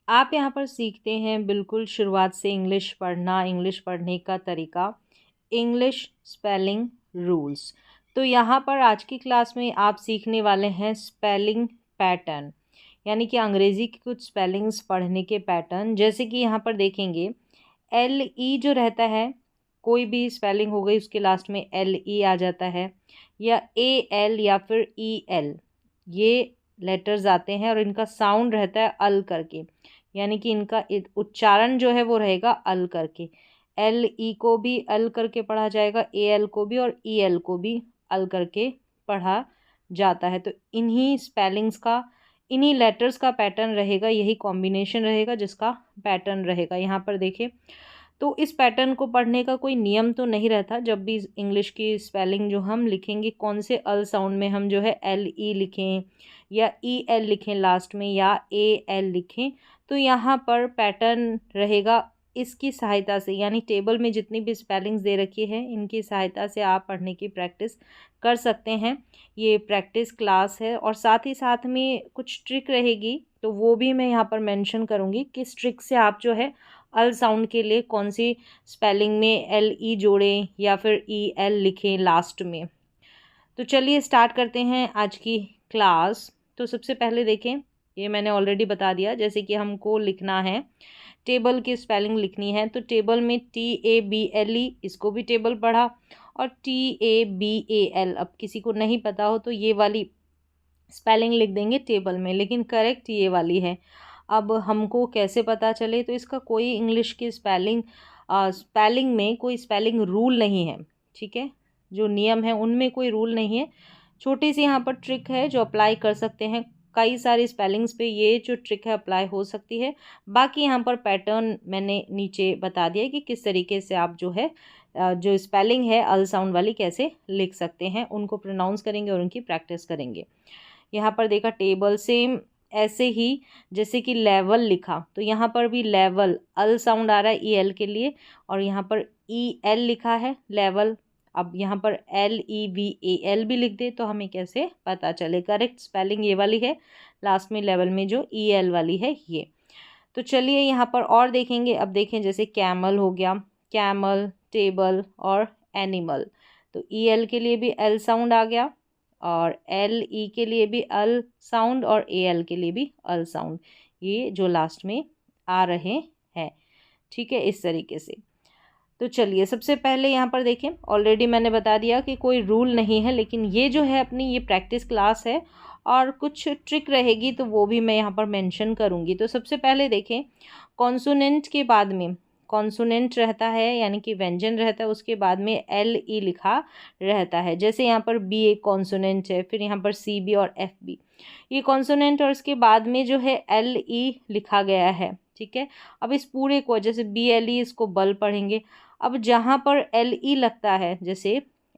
आप यहाँ पर सीखते हैं बिल्कुल शुरुआत से इंग्लिश पढ़ना, इंग्लिश पढ़ने का तरीका, इंग्लिश स्पेलिंग रूल्स। तो यहाँ पर आज की क्लास में आप सीखने वाले हैं स्पेलिंग पैटर्न, यानी कि अंग्रेज़ी की कुछ स्पेलिंग्स पढ़ने के पैटर्न। जैसे कि यहाँ पर देखेंगे, एल ई जो रहता है, कोई भी स्पेलिंग हो गई उसके लास्ट में एल ई आ जाता है, या ए एल या फिर ई एल, ये लेटर्स आते हैं और इनका साउंड रहता है अल करके, यानी कि इनका उच्चारण जो है वो रहेगा अल करके। एल ई को भी अल करके पढ़ा जाएगा, ए एल को भी और ई एल को भी अल करके पढ़ा जाता है। तो इन्हीं स्पेलिंग्स का, इन्हीं लेटर्स का पैटर्न रहेगा, यही कॉम्बिनेशन रहेगा जिसका पैटर्न रहेगा। यहाँ पर देखिए, तो इस पैटर्न को पढ़ने का कोई नियम तो नहीं रहता। जब भी इंग्लिश की स्पेलिंग जो हम लिखेंगे, कौन से अल साउंड में हम जो है एल ई लिखें या ई एल लिखें लास्ट में, या ए एल लिखें, तो यहाँ पर पैटर्न रहेगा इसकी सहायता से, यानी टेबल में जितनी भी स्पेलिंग्स दे रखी है इनकी सहायता से आप पढ़ने की प्रैक्टिस कर सकते हैं। ये प्रैक्टिस क्लास है और साथ ही साथ में कुछ ट्रिक रहेगी, तो वो भी मैं यहाँ पर मेंशन करूँगी। किस ट्रिक से आप जो है अल साउंड के लिए कौन सी स्पेलिंग में एल ई जोड़ें या फिर ई एल लिखें लास्ट में। तो चलिए स्टार्ट करते हैं आज की क्लास। तो सबसे पहले देखें, ये मैंने ऑलरेडी बता दिया, जैसे कि हमको लिखना है, टेबल की स्पेलिंग लिखनी है, तो टेबल में T A B L E, इसको भी टेबल पढ़ा, और T A B A L, अब किसी को नहीं पता हो तो ये वाली स्पेलिंग लिख देंगे टेबल में, लेकिन करेक्ट ये वाली है। अब हमको कैसे पता चले, तो इसका कोई इंग्लिश की स्पेलिंग में कोई स्पेलिंग रूल नहीं है, ठीक है। जो नियम है उनमें कोई रूल नहीं है। छोटी सी यहाँ पर ट्रिक है जो अप्लाई कर सकते हैं, कई सारी स्पेलिंग्स पे ये जो ट्रिक है अप्लाई हो सकती है। बाकी यहाँ पर पैटर्न मैंने नीचे बता दिया है कि किस तरीके से आप जो है जो स्पेलिंग है अल साउंड वाली कैसे लिख सकते हैं, उनको प्रोनाउंस करेंगे और उनकी प्रैक्टिस करेंगे। यहाँ पर देखा टेबल, सेम ऐसे ही जैसे कि लेवल लिखा, तो यहाँ पर भी लेवल अल साउंड आ रहा है ई एल के लिए, और यहाँ पर ई एल लिखा है लेवल। अब यहाँ पर L E V A L भी लिख दे तो हमें कैसे पता चले, करेक्ट स्पेलिंग ये वाली है, लास्ट में लेवल में जो ई एल वाली है ये। तो चलिए यहाँ पर और देखेंगे। अब देखें, जैसे कैमल हो गया, कैमल, टेबल और एनिमल, तो ई एल के लिए भी एल साउंड आ गया, और एल ई के लिए भी अल साउंड, और ए एल के लिए भी अल साउंड, ये जो लास्ट में आ रहे हैं, ठीक है, इस तरीके से। तो चलिए सबसे पहले यहाँ पर देखें, ऑलरेडी मैंने बता दिया कि कोई रूल नहीं है, लेकिन ये जो है अपनी ये प्रैक्टिस क्लास है और कुछ ट्रिक रहेगी तो वो भी मैं यहाँ पर मेंशन करूँगी। तो सबसे पहले देखें, कॉन्सोनेंट के बाद में, कॉन्सोनेंट रहता है यानी कि व्यंजन रहता है, उसके बाद में एल ई लिखा रहता है। जैसे यहाँ पर बी एक कॉन्सोनेंट है, फिर यहाँ पर सी बी और एफ बी, ये कॉन्सोनेंट, और इसके बाद में जो है एल ई लिखा गया है, ठीक है। अब इस पूरे को, जैसे बी एल ई, इसको बल पढ़ेंगे। अब जहाँ पर एल ई लगता है, जैसे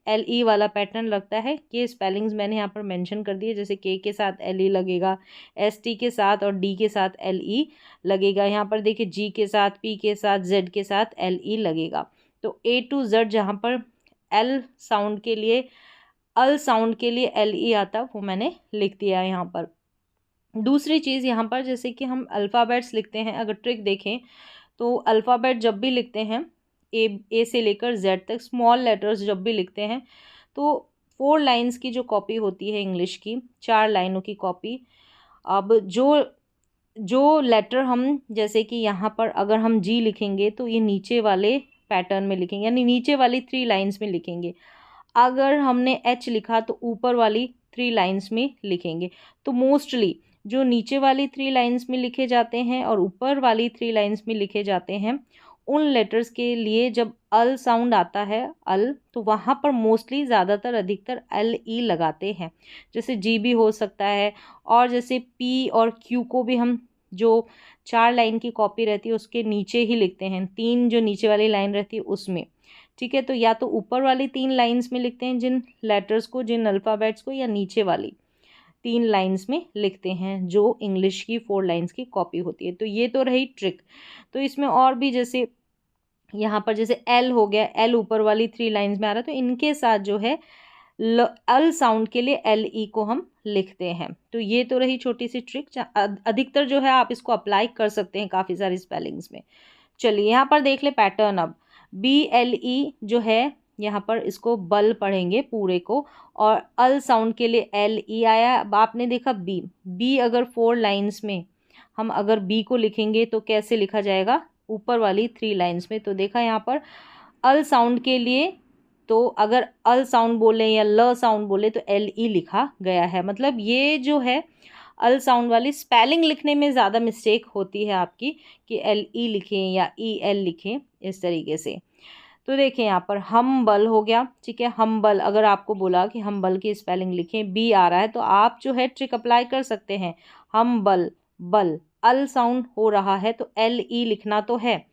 एल ई वाला पैटर्न लगता है, ये स्पेलिंग्स मैंने यहाँ पर मेंशन कर दिए, जैसे के साथ एल ई लगेगा, एस टी के साथ और डी के साथ एल ई लगेगा। यहाँ पर देखिए जी के साथ, पी के साथ, जेड के साथ एल ई लगेगा। तो ए टू जेड जहाँ पर एल साउंड के लिए, अल साउंड के लिए एल ई आता, वो मैंने लिख दिया है यहाँ पर। दूसरी चीज़ यहाँ पर, जैसे कि हम अल्फ़ाबेट्स लिखते हैं, अगर ट्रिक देखें तो अल्फ़ाबेट जब भी लिखते हैं, ए से लेकर जेड तक स्मॉल लेटर्स जब भी लिखते हैं, तो 4 लाइंस की जो कॉपी होती है इंग्लिश की, 4 लाइनों की कॉपी। अब जो जो लेटर हम, जैसे कि यहाँ पर अगर हम जी लिखेंगे तो ये नीचे वाले पैटर्न में लिखेंगे, यानी नीचे वाली 3 लाइंस में लिखेंगे। अगर हमने एच लिखा तो ऊपर वाली 3 लाइंस में लिखेंगे। तो मोस्टली जो नीचे वाली 3 लाइंस में लिखे जाते हैं और ऊपर वाली 3 लाइंस में लिखे जाते हैं, उन लेटर्स के लिए जब अल साउंड आता है अल, तो वहाँ पर मोस्टली ज़्यादातर अधिकतर एल ई लगाते हैं। जैसे जी भी हो सकता है, और जैसे पी और क्यू को भी हम, जो 4 लाइन की कॉपी रहती है उसके नीचे ही लिखते हैं, 3 जो नीचे वाली लाइन रहती है उसमें, ठीक है। तो या तो ऊपर वाली 3 लाइंस में लिखते हैं जिन लेटर्स को, जिन अल्फ़ाबेट्स को, या नीचे वाली 3 लाइंस में लिखते हैं जो इंग्लिश की 4 लाइंस की कॉपी होती है। तो ये तो रही ट्रिक। तो इसमें और भी, जैसे यहाँ पर जैसे एल हो गया, एल ऊपर वाली 3 लाइंस में आ रहा है, तो इनके साथ जो है अल साउंड के लिए एल ई को हम लिखते हैं। तो ये तो रही छोटी सी ट्रिक, अधिकतर जो है आप इसको अप्लाई कर सकते हैं काफ़ी सारी स्पेलिंग्स में। चलिए यहाँ पर देख ले पैटर्न। अब बी एल ई जो है यहाँ पर इसको बल पढ़ेंगे पूरे को, और अल साउंड के लिए एल ई आया। अब आपने देखा बी, बी अगर 4 लाइन्स में हम अगर बी को लिखेंगे तो कैसे लिखा जाएगा, ऊपर वाली 3 लाइन्स में। तो देखा यहाँ पर अल साउंड के लिए, तो अगर अल साउंड बोले या ल साउंड बोले तो एल ई लिखा गया है। मतलब ये जो है अल साउंड वाली स्पेलिंग लिखने में ज़्यादा मिस्टेक होती है आपकी, कि एल ई लिखें या ई एल लिखें इस तरीके से। तो देखें यहाँ पर हम्बल हो गया, ठीक है। हम्बल अगर आपको बोला कि हम्बल की स्पेलिंग लिखें, बी आ रहा है तो आप जो है ट्रिक अप्लाई कर सकते हैं। हम्बल, बल, अल साउंड हो रहा है तो एल ई लिखना तो है,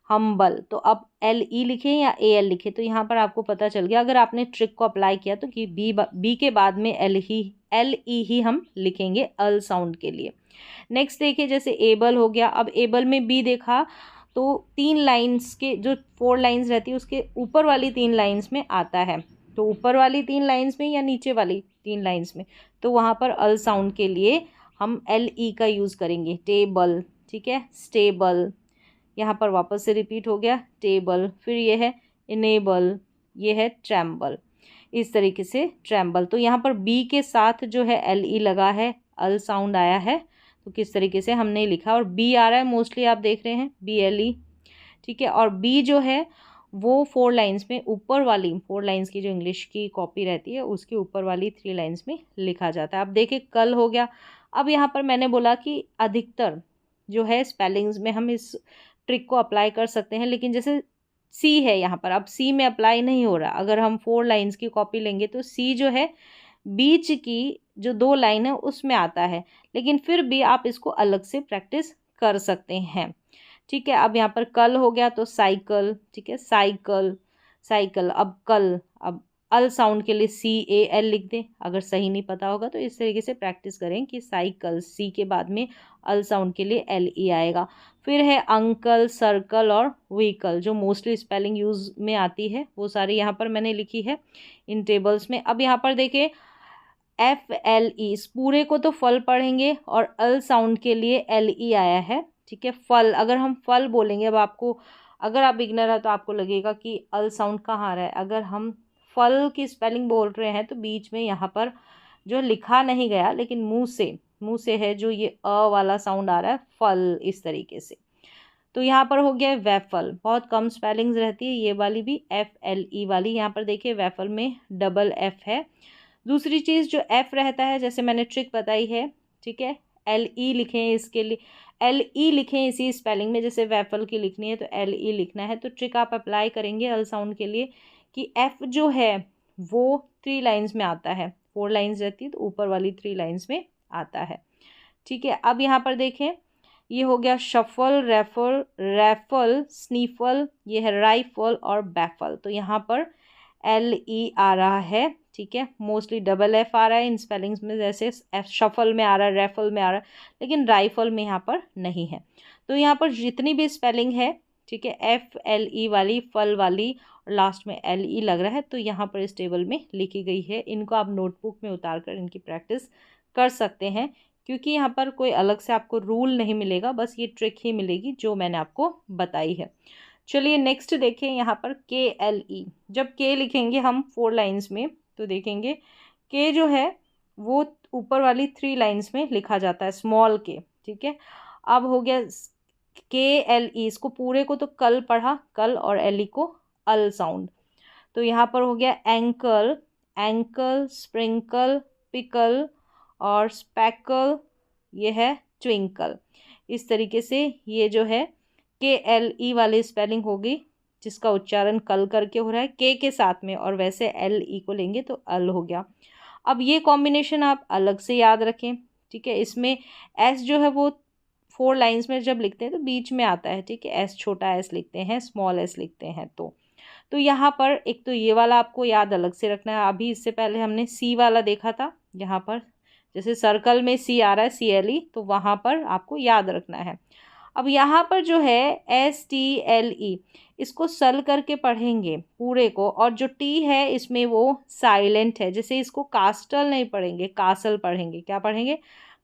हम्बल। तो अब एल ई लिखें या ए एल लिखें, तो यहाँ पर आपको पता चल गया अगर आपने ट्रिक को अप्लाई किया तो कि बी के बाद में एल ई ही हम लिखेंगे अल साउंड के लिए। नेक्स्ट देखिए जैसे एबल हो गया। अब एबल में बी देखा तो 3 लाइन्स के जो 4 लाइन्स रहती है उसके ऊपर वाली 3 लाइन्स में आता है। तो ऊपर वाली 3 लाइन्स में या नीचे वाली 3 लाइन्स में, तो वहाँ पर अल साउंड के लिए हम एल ई का यूज़ करेंगे। टेबल, ठीक है, स्टेबल, यहाँ पर वापस से रिपीट हो गया टेबल। फिर ये है इनेबल, ये है ट्रैम्बल, इस तरीके से ट्रैम्बल। तो यहाँ पर बी के साथ जो है एल ई लगा है, अल साउंड आया है, तो किस तरीके से हमने लिखा, और बी आ रहा है मोस्टली आप देख रहे हैं बी एल ई, ठीक है। और बी जो है वो 4 लाइन्स में, ऊपर वाली 4 लाइन्स की जो इंग्लिश की कॉपी रहती है उसके ऊपर वाली 3 लाइन्स में लिखा जाता है। अब देखिए कल हो गया। अब यहाँ पर मैंने बोला कि अधिकतर जो है स्पेलिंग्स में हम इस ट्रिक को अप्लाई कर सकते हैं, लेकिन जैसे सी है यहाँ पर, अब सी में अप्लाई नहीं हो रहा। अगर हम 4 लाइन्स की कॉपी लेंगे तो सी जो है बीच की जो 2 लाइन है उसमें आता है, लेकिन फिर भी आप इसको अलग से प्रैक्टिस कर सकते हैं, ठीक है। अब यहाँ पर कल हो गया तो साइकिल, ठीक है, साइकिल, साइकिल। अब कल, अब अल साउंड के लिए सी ए एल लिख दें, अगर सही नहीं पता होगा तो इस तरीके से प्रैक्टिस करें कि साइकिल, सी के बाद में अल साउंड के लिए एल ई आएगा। फिर है अंकल, सर्कल और व्हीकल, जो मोस्टली स्पेलिंग यूज़ में आती है वो सारी यहाँ पर मैंने लिखी है इन टेबल्स में। अब यहाँ पर देखिए एफ एल ई, इस पूरे को तो फल पढ़ेंगे और अल साउंड के लिए एल ई आया है, ठीक है। फल, अगर हम फल बोलेंगे, अब आपको अगर आप बिगनर है तो आपको लगेगा कि अल साउंड कहाँ आ रहा है। अगर हम फल की स्पेलिंग बोल रहे हैं तो बीच में यहाँ पर जो लिखा नहीं गया लेकिन मुंह से है जो ये अ वाला साउंड आ रहा है, फल, इस तरीके से। तो यहाँ पर हो गया वेफल, बहुत कम स्पेलिंग्स रहती है ये वाली भी, एफ एल ई वाली। यहाँ पर देखिए वेफल में डबल एफ है। दूसरी चीज़ जो एफ रहता है, जैसे मैंने ट्रिक बताई है, ठीक है, एल ई लिखें, इसके लिए एल ई लिखें इसी स्पेलिंग में, जैसे वेफल की लिखनी है तो एल ई लिखना है। तो ट्रिक आप अप्लाई करेंगे अल साउंड के लिए कि एफ जो है वो 3 लाइन्स में आता है, 4 लाइन्स रहती है तो ऊपर वाली 3 लाइन्स में आता है, ठीक है। अब यहाँ पर देखें ये हो गया शफल, रेफल, रैफल, स्नीफल, ये है राइफल और बैफल। तो यहाँ पर एल ई आ रहा है, ठीक है। मोस्टली डबल एफ आ रहा है इन स्पेलिंग्स में, जैसे एफ शफल में आ रहा है, रैफल में आ रहा है, लेकिन राइफल में यहाँ पर नहीं है। तो यहाँ पर जितनी भी स्पेलिंग है, ठीक है, एफ एल ई वाली, फल वाली और लास्ट में एल ई लग रहा है, तो यहाँ पर इस टेबल में लिखी गई है। इनको आप नोटबुक में उतार कर इनकी प्रैक्टिस कर सकते हैं, क्योंकि यहाँ पर कोई अलग से आपको रूल नहीं मिलेगा, बस ये ट्रिक ही मिलेगी जो मैंने आपको बताई है। चलिए नेक्स्ट देखें यहाँ पर के एल ई। जब के लिखेंगे हम 4 लाइन्स में तो देखेंगे के जो है वो ऊपर वाली 3 लाइन्स में लिखा जाता है, स्मॉल के, ठीक है। अब हो गया के एल ई, इसको पूरे को तो कल पढ़ा, कल, और एल ई को अल साउंड। तो यहाँ पर हो गया एंकल, एंकल, स्प्रिंकल, पिकल और स्पैकल, ये है ट्विंकल। इस तरीके से ये जो है के एल ई वाली स्पेलिंग होगी, जिसका उच्चारण कल करके हो रहा है के साथ में, और वैसे एल ई को लेंगे तो अल हो गया। अब ये कॉम्बिनेशन आप अलग से याद रखें, ठीक है। इसमें एस जो है वो 4 लाइन्स में जब लिखते हैं तो बीच में आता है, ठीक है, एस, छोटा एस लिखते हैं, स्मॉल एस लिखते हैं। तो यहाँ पर एक तो ये वाला आपको याद अलग से रखना है। अभी इससे पहले हमने सी वाला देखा था, यहाँ पर जैसे सर्कल में सी आ रहा है, सी एल ई, तो वहाँ पर आपको याद रखना है। अब यहाँ पर जो है STLE, इसको सल करके पढ़ेंगे पूरे को, और जो टी है इसमें वो साइलेंट है, जैसे इसको कास्टल नहीं पढ़ेंगे, कासल पढ़ेंगे। क्या पढ़ेंगे?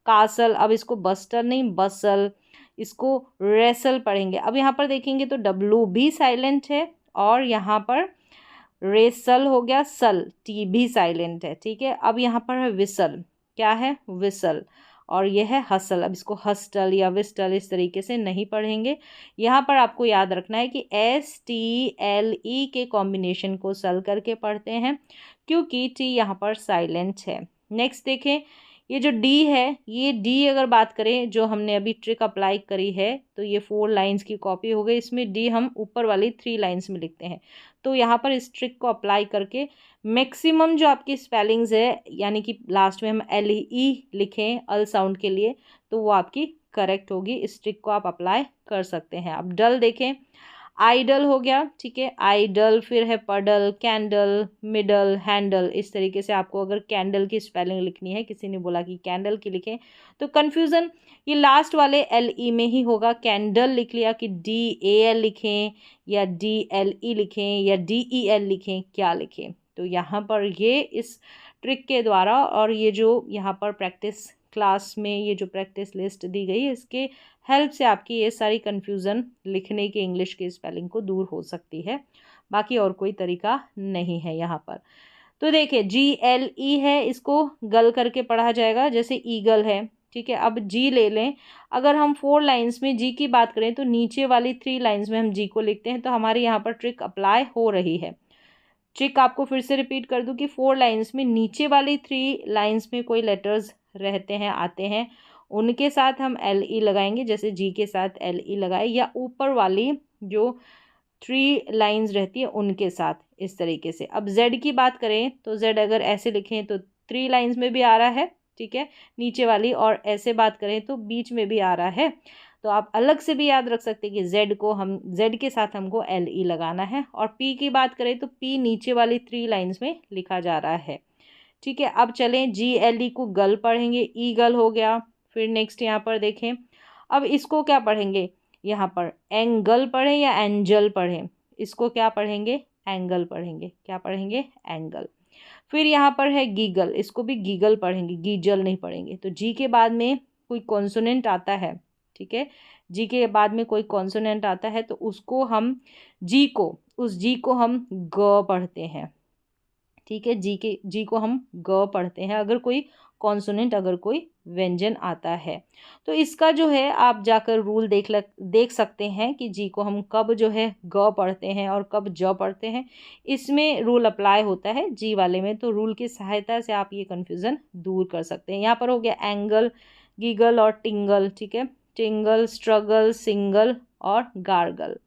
कासल। अब इसको बस्टर नहीं, बसल। इसको रेसल पढ़ेंगे। अब यहाँ पर देखेंगे तो डब्लू भी साइलेंट है, और यहाँ पर रेसल हो गया, सल, टी भी साइलेंट है। ठीक है, अब यहाँ पर है विसल। क्या है? विसल। और यह है हसल। अब इसको हस्टल या विस्टल इस तरीके से नहीं पढ़ेंगे। यहाँ पर आपको याद रखना है कि STLE के कॉम्बिनेशन को सल करके पढ़ते हैं, क्योंकि टी यहाँ पर साइलेंट है। नेक्स्ट देखें, ये जो डी है, ये डी अगर बात करें, जो हमने अभी ट्रिक अप्लाई करी है, तो ये 4 लाइंस की कॉपी हो गई। इसमें डी हम ऊपर वाली 3 लाइंस में लिखते हैं। तो यहाँ पर इस ट्रिक को अप्लाई करके मैक्सिमम जो आपकी स्पेलिंग्स है, यानी कि लास्ट में हम LE लिखें अल साउंड के लिए, तो वो आपकी करेक्ट होगी। इस ट्रिक को आप अप्लाई कर सकते हैं। अब डल देखें, आइडल हो गया। ठीक है, आइडल, फिर है पडल, कैंडल, मिडल, हैंडल। इस तरीके से आपको अगर कैंडल की स्पेलिंग लिखनी है, किसी ने बोला कि कैंडल की लिखें, तो कन्फ्यूज़न ये लास्ट वाले LE में ही होगा। कैंडल लिख लिया कि DAL लिखें या DLE लिखें या DEL लिखें, क्या लिखें? तो यहाँ पर ये इस ट्रिक के द्वारा, और ये जो यहाँ पर प्रैक्टिस क्लास में ये जो प्रैक्टिस लिस्ट दी गई है, इसके हेल्प से आपकी ये सारी कन्फ्यूज़न लिखने के इंग्लिश के स्पेलिंग को दूर हो सकती है। बाकी और कोई तरीका नहीं है यहाँ पर। तो देखिए, GLE है, इसको गल करके पढ़ा जाएगा, जैसे ईगल है। ठीक है, अब जी ले लें। अगर हम 4 लाइंस में जी की बात करें, तो नीचे वाली 3 लाइंस में हम जी को लिखते हैं, तो हमारे यहाँ पर ट्रिक अप्लाई हो रही है। ट्रिक आपको फिर से रिपीट कर दूं कि 4 लाइंस में नीचे वाली 3 लाइंस में कोई लेटर्स रहते हैं, आते हैं, उनके साथ हम LE लगाएंगे, जैसे जी के साथ LE लगाए, या ऊपर वाली जो 3 लाइंस रहती है उनके साथ, इस तरीके से। अब Z की बात करें तो Z अगर ऐसे लिखें तो 3 लाइंस में भी आ रहा है, ठीक है, नीचे वाली, और ऐसे बात करें तो बीच में भी आ रहा है। तो आप अलग से भी याद रख सकते हैं कि Z के साथ हमको LE लगाना है। और P की बात करें तो P नीचे वाली 3 लाइंस में लिखा जा रहा है। ठीक है, अब चलें, GLE को गल पढ़ेंगे, ई गल हो गया। फिर नेक्स्ट यहाँ पर देखें, अब इसको क्या पढ़ेंगे? यहाँ पर एंगल पढ़ें या एंजल पढ़ें? इसको क्या पढ़ेंगे? एंगल पढ़ेंगे। क्या पढ़ेंगे? एंगल। फिर यहाँ पर है गीगल, इसको भी गीगल पढ़ेंगे, गीजल नहीं पढ़ेंगे। तो जी के बाद में कोई कॉन्सोनेंट आता है, ठीक है, जी के बाद में कोई कॉन्सोनेंट आता है, तो उसको हम उस जी को हम ग पढ़ते हैं। ठीक है, जी को हम ग पढ़ते हैं अगर कोई कॉन्सोनेंट, अगर कोई व्यंजन आता है। तो इसका जो है आप जाकर रूल देख सकते हैं कि जी को हम कब जो है ग पढ़ते हैं और कब ज पढ़ते हैं। इसमें रूल अप्लाई होता है जी वाले में, तो रूल की सहायता से आप ये कन्फ्यूज़न दूर कर सकते हैं। यहाँ पर हो गया एंगल, गीगल और टिंगल। ठीक है, टिंगल, स्ट्रगल, सिंगल और गार्गल।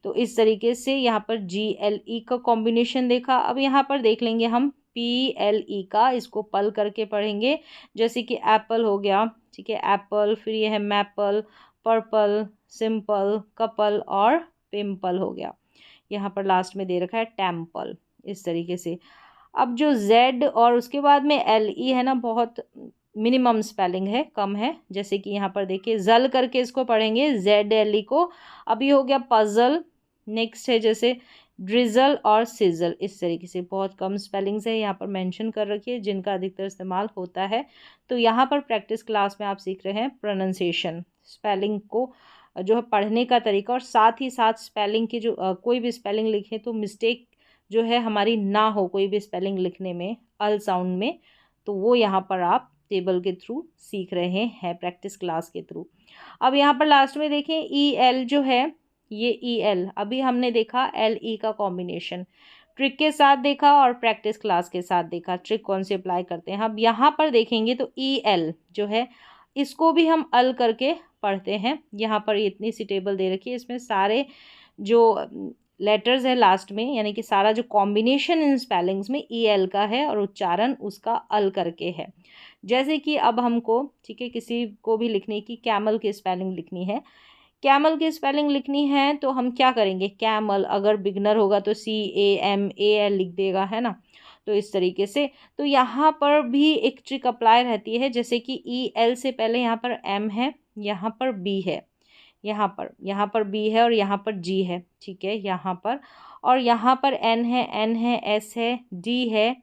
तो इस तरीके से यहाँ पर GLE का कॉम्बिनेशन देखा। अब यहाँ पर देख लेंगे हम PLE का, इसको पल करके पढ़ेंगे, जैसे कि एप्पल हो गया। ठीक है, एप्पल, फिर ये है मैपल, पर्पल, सिंपल, कपल और पिम्पल हो गया। यहाँ पर लास्ट में दे रखा है टेम्पल, इस तरीके से। अब जो Z और उसके बाद में LE है ना, बहुत मिनिमम स्पेलिंग है, कम है। जैसे कि यहाँ पर देखिए, जल करके इसको पढ़ेंगे, ZLE को। अभी हो गया पजल। नेक्स्ट है जैसे ड्रिजल और सिजल, इस तरीके से बहुत कम स्पेलिंग्स है यहाँ पर मेंशन कर रखी है, जिनका अधिकतर इस्तेमाल होता है। तो यहाँ पर प्रैक्टिस क्लास में आप सीख रहे हैं प्रोनाउंसिएशन, स्पेलिंग को जो है पढ़ने का तरीका, और साथ ही साथ स्पेलिंग की जो कोई भी स्पेलिंग लिखें तो मिस्टेक जो है हमारी ना हो, कोई भी स्पेलिंग लिखने में अल साउंड में, तो वो यहाँ पर आप टेबल के थ्रू सीख रहे हैं, प्रैक्टिस क्लास के थ्रू। अब यहाँ पर लास्ट में देखें, EL जो है, ये EL अभी हमने देखा LE का कॉम्बिनेशन, ट्रिक के साथ देखा और प्रैक्टिस क्लास के साथ देखा, ट्रिक कौन से अप्लाई करते हैं। अब यहाँ पर देखेंगे तो EL जो है, इसको भी हम अल करके पढ़ते हैं। यहाँ पर इतनी सी टेबल दे रखी है, इसमें सारे जो लेटर्स है लास्ट में, यानी कि सारा जो कॉम्बिनेशन इन स्पेलिंग्स में EL का है, और उच्चारण उसका अल करके है। जैसे कि अब हमको, ठीक है, किसी को भी लिखने की कैमल की स्पेलिंग लिखनी है, कैमल की स्पेलिंग लिखनी है, तो हम क्या करेंगे? कैमल, अगर बिगनर होगा तो CAMAL लिख देगा, है ना। तो इस तरीके से, तो यहाँ पर भी एक ट्रिक अप्लाई रहती है, जैसे कि EL से पहले यहाँ पर M है, यहाँ पर B है, यहाँ पर बी है और यहाँ पर जी है, ठीक है, यहाँ पर, और यहाँ पर एन है, एस है, डी है,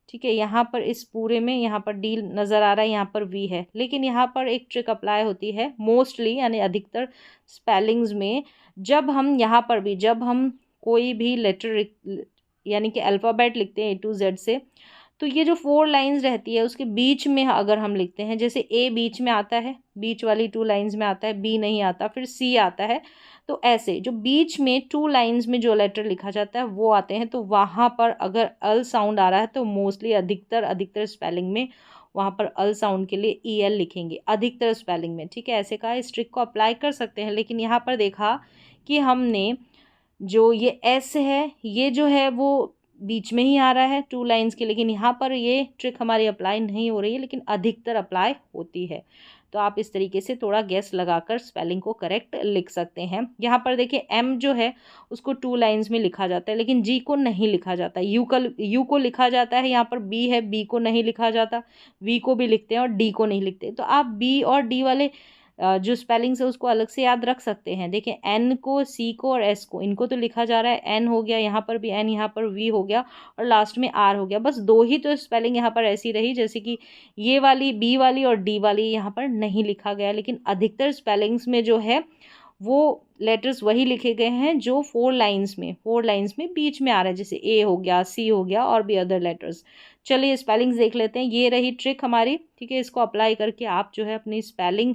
ठीक है, यहाँ पर इस पूरे में यहाँ पर डी नज़र आ रहा है, यहाँ पर वी है। लेकिन यहाँ पर एक ट्रिक अप्लाई होती है मोस्टली, यानी अधिकतर स्पेलिंग्स में, जब हम कोई भी लेटर यानी कि अल्फ़ाबेट लिखते हैं A to Z से, तो ये जो 4 लाइंस रहती है उसके बीच में अगर हम लिखते हैं, जैसे ए बीच में आता है, बीच वाली 2 लाइंस में आता है, बी नहीं आता, फिर सी आता है, तो ऐसे जो बीच में 2 लाइंस में जो लेटर लिखा जाता है वो आते हैं, तो वहाँ पर अगर अल साउंड आ रहा है तो मोस्टली अधिकतर स्पेलिंग में वहाँ पर अल साउंड के लिए EL लिखेंगे अधिकतर स्पेलिंग में, ठीक है। ऐसे कहा, इस ट्रिक को अप्लाई कर सकते हैं। लेकिन यहाँ पर देखा कि हमने जो ये एस है, ये जो है वो बीच में ही आ रहा है 2 लाइंस के, लेकिन यहाँ पर ये ट्रिक हमारी अप्लाई नहीं हो रही है, लेकिन अधिकतर अप्लाई होती है। तो आप इस तरीके से थोड़ा गेस लगाकर स्पेलिंग को करेक्ट लिख सकते हैं। यहाँ पर देखिए एम जो है उसको 2 लाइंस में लिखा जाता है, लेकिन जी को नहीं लिखा जाता। यू को लिखा जाता है। यहाँ पर बी है, बी को नहीं लिखा जाता। वी को भी लिखते हैं और डी को नहीं लिखते। तो आप बी और डी वाले जो स्पेलिंग्स है उसको अलग से याद रख सकते हैं। देखिए एन को, सी को और एस को, इनको तो लिखा जा रहा है, एन हो गया, यहाँ पर भी एन, यहाँ पर वी हो गया और लास्ट में आर हो गया। बस 2 ही तो स्पेलिंग यहाँ पर ऐसी रही, जैसे कि ये वाली, बी वाली और डी वाली यहाँ पर नहीं लिखा गया। लेकिन अधिकतर स्पेलिंग्स में जो है वो लेटर्स वही लिखे गए हैं जो 4 लाइंस में बीच में आ रहा है, जैसे ए हो गया, सी हो गया और भी अदर लेटर्स। चलिए स्पेलिंग्स देख लेते हैं। ये रही ट्रिक हमारी, ठीक है। इसको अप्लाई करके आप जो है अपनी स्पेलिंग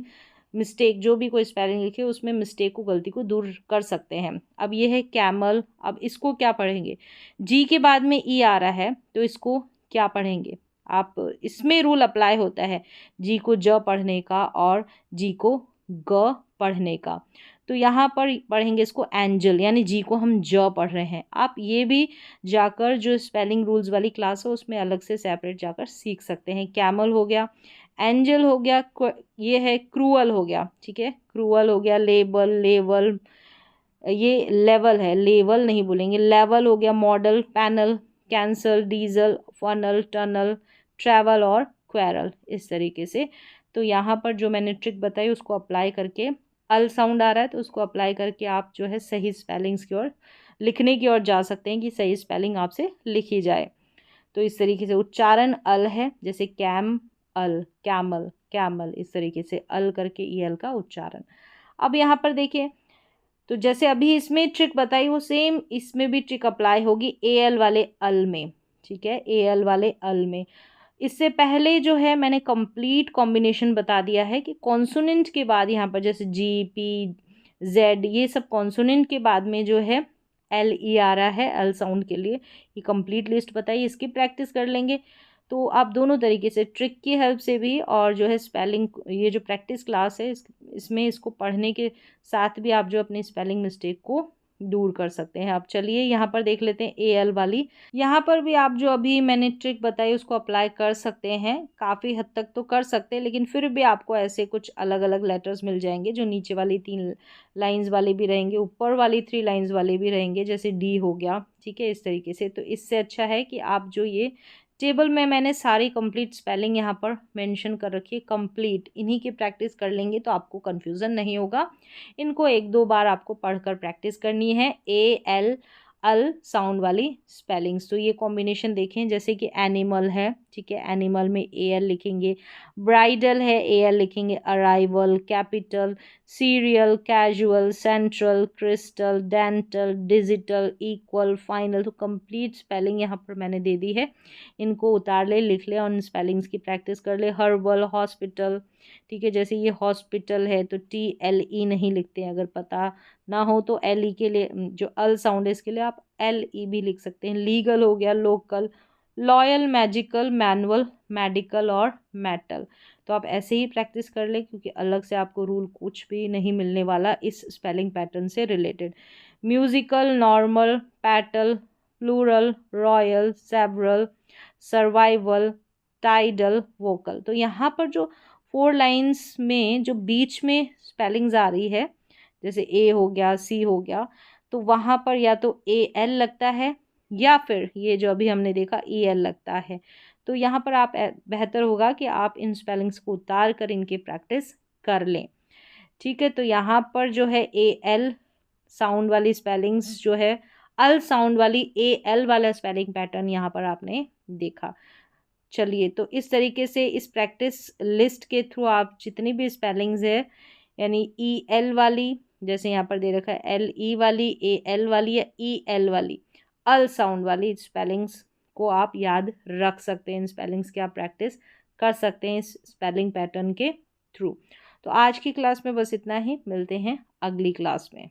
मिस्टेक, जो भी कोई स्पेलिंग लिखे उसमें मिस्टेक को, गलती को दूर कर सकते हैं। अब ये है कैमल। अब इसको क्या पढ़ेंगे? जी के बाद में ई आ रहा है तो इसको क्या पढ़ेंगे आप? इसमें रूल अप्लाई होता है जी को ज पढ़ने का और जी को ग पढ़ने का। तो यहाँ पर पढ़ेंगे इसको एंजल, यानी जी को हम ज पढ़ रहे हैं। आप ये भी जाकर जो स्पेलिंग रूल्स वाली क्लास है उसमें अलग से सेपरेट जाकर सीख सकते हैं। कैमल हो गया, एंजल हो गया, ये है क्रूअल हो गया, ठीक है, क्रूअल हो गया, लेवल, ये लेवल है, लेवल नहीं बोलेंगे, लेवल हो गया, model, panel, cancel, diesel, funnel, tunnel, travel और क्वेरल, इस तरीके से। तो यहाँ पर जो मैंने ट्रिक बताई उसको अप्लाई करके, अल साउंड आ रहा है तो उसको अप्लाई करके आप जो है सही स्पेलिंग्स की ओर, लिखने की ओर जा सकते हैं कि सही स्पेलिंग आपसे लिखी जाए। तो इस तरीके से उच्चारण अल है, जैसे कैम अल, कैमल, कैमल, इस तरीके से अल करके EL का उच्चारण। अब यहाँ पर देखिए, तो जैसे अभी इसमें ट्रिक बताई वो सेम इसमें भी ट्रिक अप्लाई होगी AL वाले अल में, ठीक है, AL वाले अल में। इससे पहले जो है मैंने कंप्लीट कॉम्बिनेशन बता दिया है कि कॉन्सोनेंट के बाद यहाँ पर जैसे GP Z, ये सब कॉन्सोनेंट के बाद में जो है LE आ रहा है अल साउंड के लिए। ये कंप्लीट लिस्ट बताइए, इसकी प्रैक्टिस कर लेंगे। तो आप दोनों तरीके से, ट्रिक की हेल्प से भी और जो है स्पेलिंग, ये जो प्रैक्टिस क्लास है इसमें इसको पढ़ने के साथ भी आप जो अपनी स्पेलिंग मिस्टेक को दूर कर सकते हैं। अब चलिए यहाँ पर देख लेते हैं AL वाली। यहाँ पर भी आप जो अभी मैंने ट्रिक बताई उसको अप्लाई कर सकते हैं, काफ़ी हद तक तो कर सकते हैं, लेकिन फिर भी आपको ऐसे कुछ अलग अलग लेटर्स मिल जाएंगे जो नीचे वाली 3 लाइंस वाले भी रहेंगे, ऊपर वाली 3 लाइंस वाले भी रहेंगे, जैसे D हो गया, ठीक है, इस तरीके से। तो इससे अच्छा है कि आप जो ये टेबल में मैंने सारी कंप्लीट स्पेलिंग यहाँ पर मेंशन कर रखी है, कंप्लीट, इन्हीं की प्रैक्टिस कर लेंगे तो आपको कन्फ्यूज़न नहीं होगा। इनको 1-2 बार आपको पढ़कर प्रैक्टिस करनी है। AL अल साउंड वाली स्पेलिंग्स। तो ये कॉम्बिनेशन देखें, जैसे कि एनिमल है, ठीक है, एनिमल में AL लिखेंगे, ब्राइडल है AL लिखेंगे, arrival, capital, serial, casual, central, crystal, dental, digital, equal, final. तो कंप्लीट स्पेलिंग यहाँ पर मैंने दे दी है, इनको उतार ले, लिख ले और इन स्पेलिंग्स की प्रैक्टिस कर ले। हर्बल, हॉस्पिटल, ठीक है, जैसे ये हॉस्पिटल है तो TLE नहीं लिखते हैं, अगर पता ना हो तो LE के लिए जो अल साउंड है इसके लिए आप LE भी लिख सकते हैं। लीगल हो गया, local, loyal, magical, manual, medical और मेटल। तो आप ऐसे ही प्रैक्टिस कर ले, क्योंकि अलग से आपको रूल कुछ भी नहीं मिलने वाला इस स्पेलिंग पैटर्न से related. Musical, normal, petal, plural, royal, several, survival, tidal, vocal. तो यहाँ पर जो 4 लाइंस में जो बीच में स्पेलिंग्स आ रही है, जैसे A हो गया, C हो गया, तो वहाँ पर या तो AL लगता है या फिर ये जो अभी हमने देखा EL लगता है। तो यहाँ पर आप बेहतर होगा कि आप इन स्पेलिंग्स को उतार कर इनकी प्रैक्टिस कर लें। ठीक है, तो यहाँ पर जो है ए एल साउंड वाली स्पेलिंग्स जो है, अल साउंड वाली ए एल वाला स्पेलिंग पैटर्न यहाँ पर आपने देखा। चलिए, तो इस तरीके से इस प्रैक्टिस लिस्ट के थ्रू आप जितनी भी स्पेलिंग्स है, यानी ई एल वाली, जैसे यहाँ पर दे रखा है एल ई वाली, ए एल वाली या ई एल वाली, अल साउंड वाली स्पेलिंग्स को आप याद रख सकते हैं। इन स्पेलिंग्स की आप प्रैक्टिस कर सकते हैं इस स्पेलिंग पैटर्न के थ्रू। तो आज की क्लास में बस इतना ही, मिलते हैं अगली क्लास में।